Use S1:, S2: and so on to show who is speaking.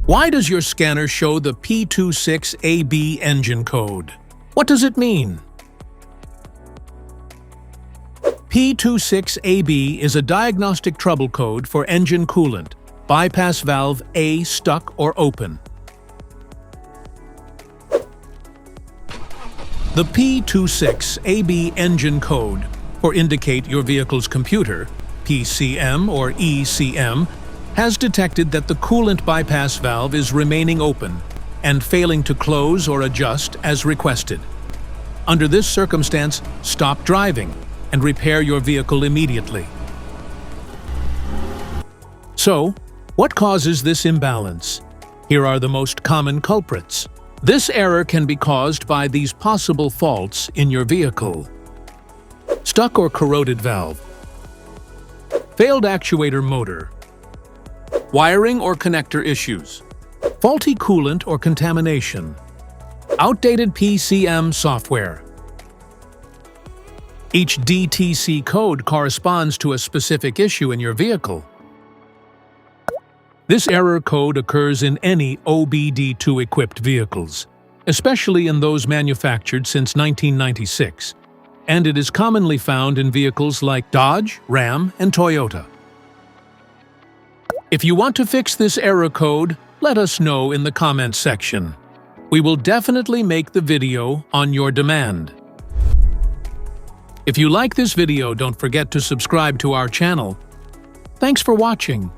S1: Why does your scanner show the P26AB engine code? What does it mean? P26AB is a diagnostic trouble code for engine coolant, bypass valve A stuck or open. The P26AB engine code, or indicate your vehicle's computer, PCM or ECM, has detected that the coolant bypass valve is remaining open and failing to close or adjust as requested. Under this circumstance, stop driving and repair your vehicle immediately. So, what causes this imbalance? Here are the most common culprits. This error can be caused by these possible faults in your vehicle. Stuck or corroded valve. Failed actuator motor. Wiring or connector issues. Faulty coolant or contamination. Outdated PCM software. Each DTC code corresponds to a specific issue in your vehicle. This error code occurs in any OBD2-equipped vehicles, especially in those manufactured since 1996, and it is commonly found in vehicles like Dodge, Ram, and Toyota. If you want to fix this error code, let us know in the comments section. We will definitely make the video on your demand. If you like this video, don't forget to subscribe to our channel. Thanks for watching.